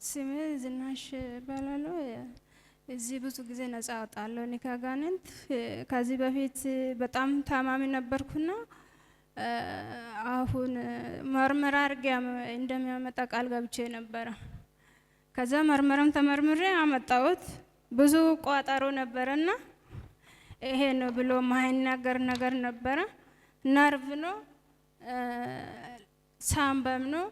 ስሜ ዝናሽ እባላለሁ። እዚህ ብዙ ጊዜ ነፃ አወጣለሁ እኔ ከአጋንንት። ከዚህ በፊት በጣም ታማሚ ነበርኩና አሁን ምርመራ አድርጌ እንደሚያመጣ ቃል ገብቼ ነበረ። ከዛ ምርመራም ተመርምሬ አመጣሁት። ብዙ ቋጠሮ ነበረና ይሄ ነው ብሎ ማይናገር ነገር ነበረ። ነርቭ ነው፣ ሳምባም ነው፣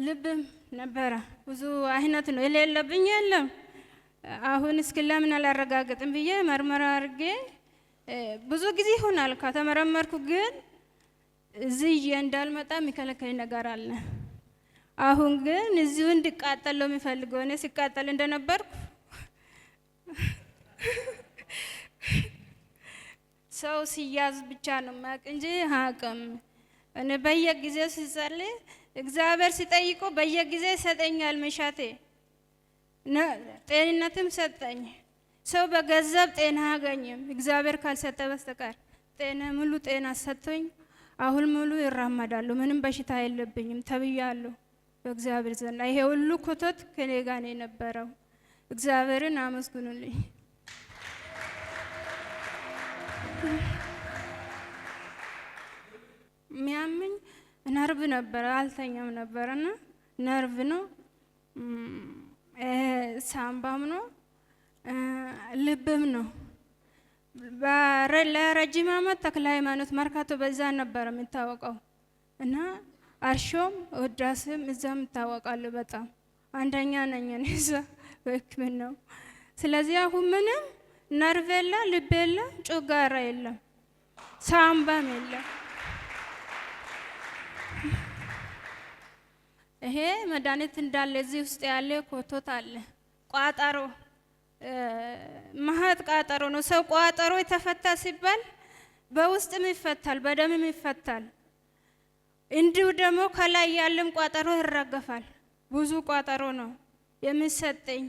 ልብም ነበረ። ብዙ አይነት ነው የሌለብኝ የለም። አሁን እስኪ ለምን አላረጋግጥም ብዬ ምርመራ አድርጌ ብዙ ጊዜ ይሆናል ከተመረመርኩ፣ ግን እዚህ እንዳልመጣ የሚከለክለኝ ነገር አለ። አሁን ግን እዚሁ እንድቃጠል ነው የሚፈልገው። እኔ ሲቃጠል እንደነበርኩ ሰው ሲያዝ ብቻ ነው ማቅ እንጂ አቅም እኔ በየጊዜው ሲጸልይ እግዚአብሔር ሲጠይቀው በየጊዜው ይሰጠኛል። መሻቴ ጤንነትም ሰጠኝ። ሰው በገንዘብ ጤና አያገኝም እግዚአብሔር ካልሰጠ በስተቀር። ጤና ሙሉ ጤና ሰጥቶኝ አሁን ሙሉ ይራመዳሉ። ምንም በሽታ የለብኝም ተብያለሁ በእግዚአብሔር ዘንድ። ይሄ ሁሉ ኮተት ከኔ ጋር ነው የነበረው። እግዚአብሔርን አመስግኑልኝ። ሚያምኝ ነርቭ ነበር፣ አልተኛም ነበርና ነርቭ ነው፣ ሳምባም ነው፣ ልብም ነው። ለረጅም ዓመት ተክለ ሃይማኖት መርካቶ በዛ ነበር የሚታወቀው እና አርሾም ወዳስም እዛም ይታወቃሉ። በጣም አንደኛ ነኝ እኔ እዛ በሕክምናው። ስለዚህ አሁን ምንም ነርቭ የለ፣ ልብ የለ፣ ጮጋራ የለም፣ ሳምባም የለም። ይሄ መድኃኒት እንዳለ እዚህ ውስጥ ያለ ኮቶት አለ። ቋጠሮ ማህት ቋጠሮ ነው። ሰው ቋጠሮ የተፈታ ሲባል በውስጥም ይፈታል፣ በደምም ይፈታል። እንዲሁ ደግሞ ከላይ ያለም ቋጠሮ ይረገፋል። ብዙ ቋጠሮ ነው የሚሰጠኝ።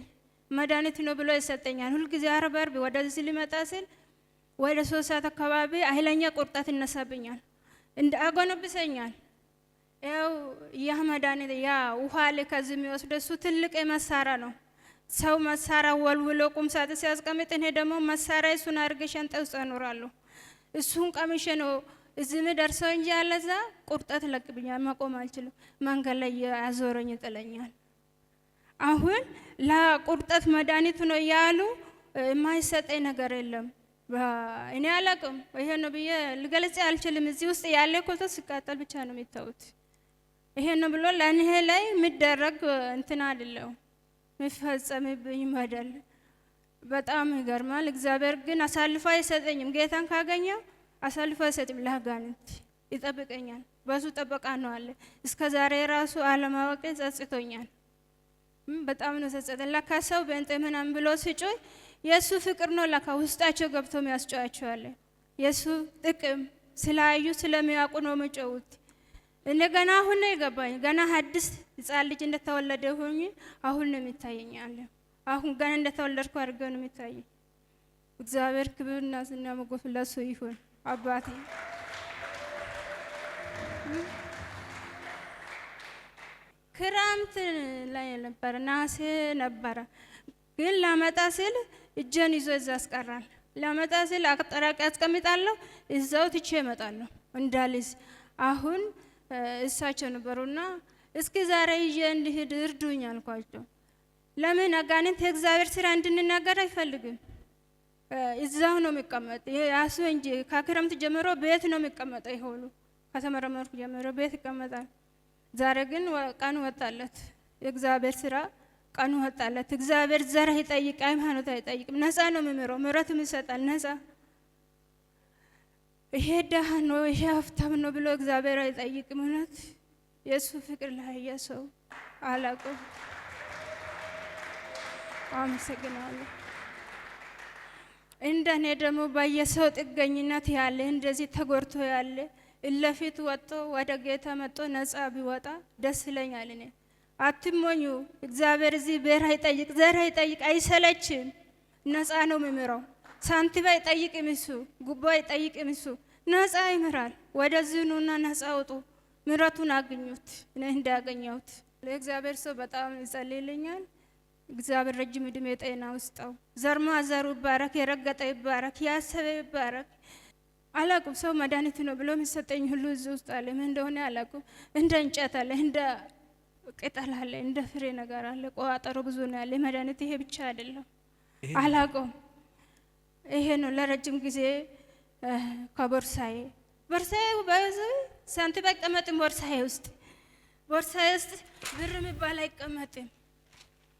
መድኃኒት ነው ብሎ ይሰጠኛል። ሁልጊዜ ዓርብ ዓርብ ወደዚህ ሊመጣ ሲል ወደ 3 ሰዓት አካባቢ ኃይለኛ ቁርጠት ይነሳብኛል፣ እንደ አጎነብሰኛል። ያው ያ መድኃኒት ያ ውሃ ላይ ከዚህ የሚወስደው እሱ ትልቅ መሳሪያ ነው። ሰው መሳሪያ ወልውሎ ቁም ሳጥን ሲያስቀምጥ፣ እኔ ደግሞ መሳሪያ እሱን አድርጌ ሻንጣ ውስጥ አኖራለሁ። እሱን ቀምሼ ነው እዚህ ምደርሰው እንጂ ያለዛ ቁርጠት ለቅብኛል፣ መቆም አልችልም። መንገድ ላይ ያዞረኝ ይጥለኛል። አሁን ለቁርጠት መድኃኒት ነው ያሉ የማይሰጠኝ ነገር የለም። እኔ አላቅም፣ ይሄ ነው ብዬ ልገልጽ አልችልም። እዚህ ውስጥ ያለ ኮተት ሲቃጠል ብቻ ነው የሚታዩት። ይሄ ነው ብሎ ለእኔ ላይ የሚደረግ እንትን አይደለም የሚፈጸምብኝ በደል። በጣም ይገርማል። እግዚአብሔር ግን አሳልፎ አይሰጠኝም። ጌታን ካገኘው አሳልፎ አይሰጥም። ለአጋንንት ይጠብቀኛል። በሱ ጠበቃ ነው አለ። እስከ ዛሬ ራሱ አለማወቅ ጸጽቶኛል። በጣም ነው ጸጸተ። ለካ ሰው በእንጤ ምናምን ብሎ ሲጮይ የሱ ፍቅር ነው ለካ ውስጣቸው ገብቶ የሚያስጨዋቸዋል። የሱ ጥቅም ስላዩ ስለሚያውቁ ነው የሚጮውት። እኔ ገና አሁን ነው የገባኝ። ገና ሐዲስ ሕፃን ልጅ እንደተወለደ ሆኜ አሁን ነው የሚታየኝ አለ። አሁን ገና እንደተወለድኩ አድርገው ነው የሚታየኝ። እግዚአብሔር ክብርና ዝና ሞገስ ለሱ ይሁን። አባቴ ክረምት ላይ ነበር፣ ናሴ ነበረ። ግን ላመጣ ሲል እጄን ይዞ እዛ ያስቀራል። ላመጣ ሲል አቅጠራቅ ያስቀምጣለሁ፣ እዛው ትቼ እመጣለሁ እንዳልይዝ። አሁን እሳቸው ነበሩና እስኪ ዛሬ ይዤ እንድሄድ እርዱኝ አልኳቸው። ለምን አጋንንት የእግዚአብሔር ስራ እንድንናገር አይፈልግም። እዛው ነው የሚቀመጥ ያሱ እንጂ ከክረምት ጀምሮ ቤት ነው የሚቀመጠው። ይሆኑ ከተመረመርኩ ጀምሮ ቤት ይቀመጣል። ዛሬ ግን ቀኑ ወጣለት። የእግዚአብሔር ስራ ቀኑ ወጣለት። እግዚአብሔር ዘር አይጠይቅ፣ ሃይማኖት አይጠይቅም። ነፃ ነው የሚምረው፣ ምሕረትም ይሰጣል። ነፃ ይሄ ደሃ ነው ይሄ ሀብታም ነው ብሎ እግዚአብሔር አይጠይቅም። እውነት የሱ ፍቅር ላይ የሰው አላውቅም። አመሰግናለሁ። እንደኔ ደግሞ በየሰው ጥገኝነት ያለ እንደዚህ ተጎርቶ ያለ እለፊት ወጥቶ ወደ ጌታ መጥቶ ነፃ ቢወጣ ደስ ይለኛል። እኔ አትሞኙ። እግዚአብሔር እዚህ ብሔር አይጠይቅ፣ ዘር አይጠይቅ፣ አይሰለችም። ነፃ ነው የሚምረው። ሳንቲም አይጠይቅም እሱ፣ ጉቦ አይጠይቅም እሱ። ነፃ ይምራል። ወደዚህ ኑና ነፃ ውጡ፣ ምሕረቱን አግኙት። እኔ እንዳገኘሁት ለእግዚአብሔር ሰው በጣም ይጸልይልኛል። እግዚአብሔር ረጅም ዕድሜ ጤና ውስጠው ዘር ማንዘሩ ይባረክ፣ የረገጠ ይባረክ፣ ያሰበ ይባረክ። አላውቅም ሰው መድኃኒት ነው ብሎ የሚሰጠኝ ሁሉ እዚህ ውስጥ አለ። ምን እንደሆነ አላውቅም። እንደ እንጨት አለ፣ እንደ ቅጠል አለ፣ እንደ ፍሬ ነገር አለ። ቋጠሮ ብዙ ነው ያለ። መድኃኒት ይሄ ብቻ አይደለም። አላውቅም። ይሄ ነው ለረጅም ጊዜ ከቦርሳዬ በዙ ሳንቲም አይቀመጥም። ቦርሳዬ ውስጥ ብር የሚባል አይቀመጥም።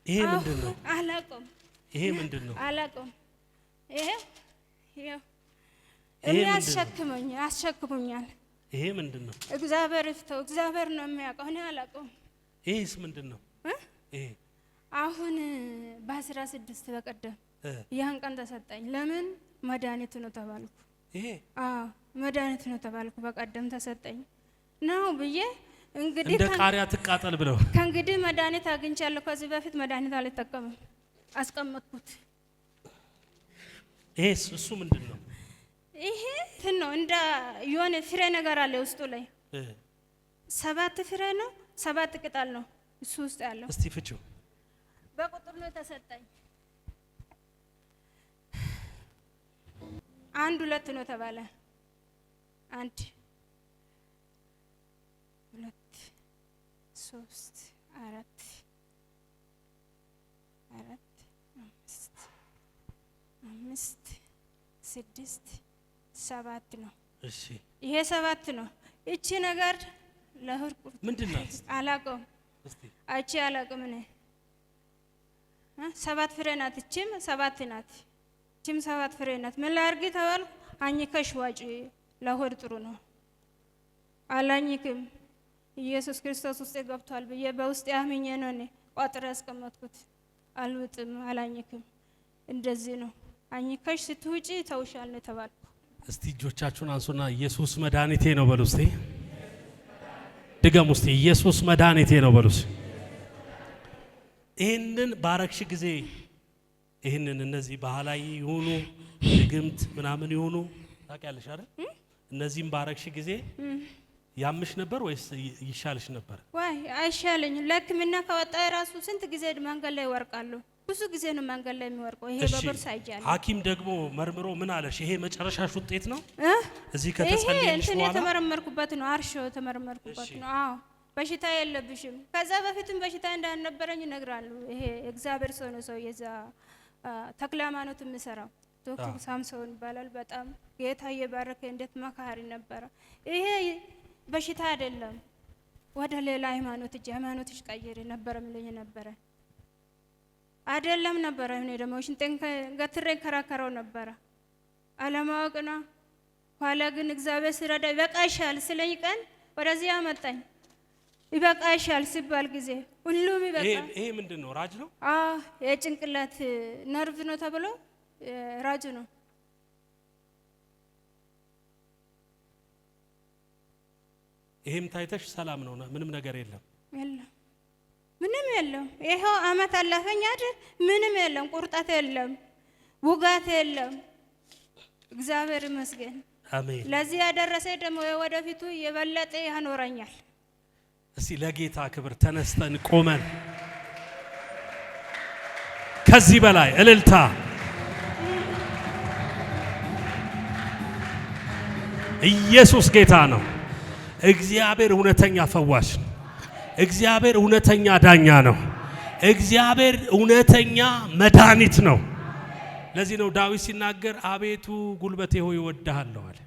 ይሄ ምንድን ነው? አላውቅም። ይሄ ምንድን ነው? አላውቅም። ይሄ አስሸክሙኛል። ይሄ ምንድን ነው? እግዚአብሔር ይፍተው፣ እግዚአብሔር ነው የሚያውቀው። እኔ አላውቅም። ይሄስ ምንድን ነው? ይሄ አሁን በ16 በቀደም ያን ቀን ተሰጠኝ። ለምን መድኃኒት ነው ተባልኩ። ይሄ መድኃኒት ነው ተባልኩ። በቀደም ተሰጠኝ ነው ብዬ እንግዲህ እንደ ቃሪያ ትቃጠል ብለው ከእንግዲህ መድኃኒት አግኝቻለሁ። ከዚህ በፊት መድኃኒት አልተጠቀምም፣ አስቀመጥኩት። ይሄስ እሱ ምንድን ነው? ይሄ ነው እንደ የሆነ ፍሬ ነገር አለ ውስጡ ላይ 7 ፍሬ ነው፣ 7 ቅጠል ነው እሱ ውስጥ ያለው። እስቲ ፍቺው። በቁጥር ነው ተሰጠኝ። 1 2 ነው ተባለ። 1 2 3 4 5 6 7 ነው። እሺ ይሄ 7 ነው። እቺ ነገር ለሁር ምንድን ናት? አላውቅም። እቺ አላውቅም እኔ 7 ፍሬ ናት። እቺም 7 ናት። እቺም 7 ፍሬ ናት። ምን ላድርግ ተባልኩ። አኝከሽ ዋጪ፣ ለሆድ ጥሩ ነው። አላኝክም። ኢየሱስ ክርስቶስ ውስጥ ገብቷል ብዬ በውስጥ ያምኜ ነው እኔ ቋጥሬ ያስቀመጥኩት። አልውጥም፣ አላኝክም። እንደዚህ ነው። አኝከሽ ስትውጪ ተውሻል ነው ተባልኩ። እስቲ እጆቻችሁን አንሱና ኢየሱስ መድኃኒቴ ነው በሉ። እስቲ ድገሙ። እስቲ ኢየሱስ መድኃኒቴ ነው በሉ። ይህንን ባረክሽ ጊዜ ይህንን እነዚህ ባህላዊ ይሁኑ ድግምት ምናምን ይሁኑ ታውቂያለሽ አይደል? እነዚህም ባረክሽ ጊዜ ያምሽ ነበር ወይስ ይሻልሽ ነበር? ዋይ አይሻለኝም። ለሕክምና ከወጣ ራሱ ስንት ጊዜ መንገድ ላይ ይወርቃሉ። ብዙ ጊዜ ነው መንገድ ላይ የሚወርቀው። ይሄ በቦርሳ ይያለ ሐኪም ደግሞ መርምሮ ምን አለሽ? ይሄ መጨረሻሽ ውጤት ነው። እዚህ ከተጸለየልሽ በኋላ የተመረመርኩበት ነው። አርሾ የተመረመርኩበት ነው። አዎ በሽታ የለብሽም። ከዛ በፊትም በሽታ እንዳልነበረኝ ይነግራሉ። ይሄ እግዚአብሔር ሰው ነው። ሰው የዛ ተክለ ሃይማኖት የሚሰራው ዶክተር ሳምሶን ይባላል። በጣም ጌታ እየባረከ እንዴት መካሪ ነበረ። ይሄ በሽታ አይደለም፣ ወደ ሌላ ሃይማኖት እጅ ሃይማኖትሽ ቀይሪ ነበረ ምለኝ ነበረ። አይደለም ነበረ። እኔ ደግሞ ሽንጤን ገትሬ ከራከረው ነበረ። አለማወቅ ነው። ኋላ ግን እግዚአብሔር ሲረዳ ይበቃሻል ስለኝ ቀን ወደዚህ አመጣኝ። ይበቃሻል ሲባል ጊዜ ሁሉም ይበቃ። ይሄ ምንድን ነው? ራጅ ነው? የጭንቅላት ነርቭ ነው ተብሎ ራጅ ነው። ይሄም ታይተሽ ሰላም ነው? ምንም ነገር የለም? የለም፣ ምንም የለም። ይሄው አመት አለፈኝ አይደል? ምንም የለም፣ ቁርጠት የለም፣ ውጋት የለም። እግዚአብሔር ይመስገን። አሜን። ለዚህ ያደረሰ ደግሞ ወደፊቱ የበለጠ ያኖረኛል። እስቲ ለጌታ ክብር ተነስተን ቆመን ከዚህ በላይ እልልታ። ኢየሱስ ጌታ ነው። እግዚአብሔር እውነተኛ ፈዋሽ ነው። እግዚአብሔር እውነተኛ ዳኛ ነው። እግዚአብሔር እውነተኛ መድኃኒት ነው። ለዚህ ነው ዳዊት ሲናገር አቤቱ ጉልበቴ ሆይ እወድሃለሁ አለ።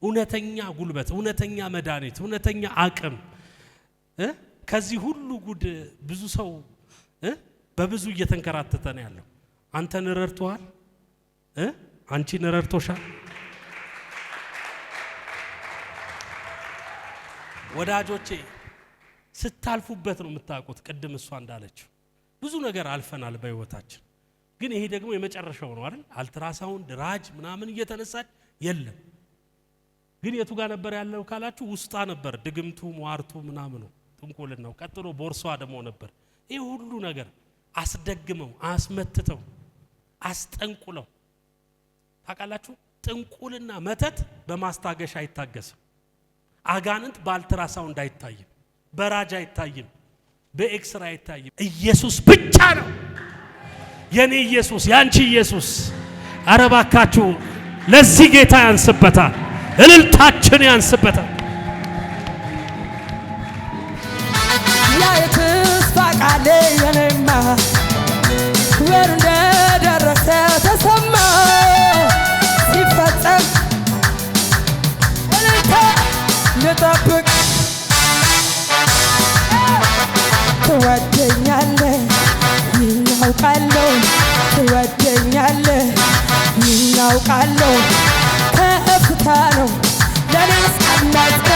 እውነተኛ ጉልበት፣ እውነተኛ መድኃኒት፣ እውነተኛ አቅም። ከዚህ ሁሉ ጉድ ብዙ ሰው በብዙ እየተንከራተተ ነው ያለው። አንተን ረድቶሃል? አንቺን ረድቶሻል? ወዳጆቼ ስታልፉበት ነው የምታውቁት። ቅድም እሷ እንዳለችው ብዙ ነገር አልፈናል በህይወታችን። ግን ይሄ ደግሞ የመጨረሻው ነው አይደል? አልትራሳውንድ ራጅ ምናምን እየተነሳች የለም። ግን የቱ ጋር ነበር ያለው ካላችሁ ውስጣ ነበር። ድግምቱ ሟርቱ ምናምኑ ጥንቁልናው። ቀጥሎ ቦርሷ ደግሞ ነበር። ይሄ ሁሉ ነገር አስደግመው አስመትተው አስጠንቁለው። ታውቃላችሁ ጥንቁልና መተት በማስታገሻ አይታገስም። አጋንንት በአልትራሳውንድ አይታይም፣ በራጅ አይታይም። በኤክስራ አይታይም። ኢየሱስ ብቻ ነው የኔ ኢየሱስ፣ ያንቺ ኢየሱስ። ኧረ እባካችሁ ለዚህ ጌታ ያንስበታል፣ እልልታችን ያንስበታል። ያ የተስፋ ቃል የኔማ ወር እንደደረሰ ተሰማ ሲፈጸም እልልታ ልጠብቅ ትወደኛለህ ይናውቃለሁ ትወደኛለህ ይናውቃለሁ ከፍታ ነው ለኔ አስቀመጥከው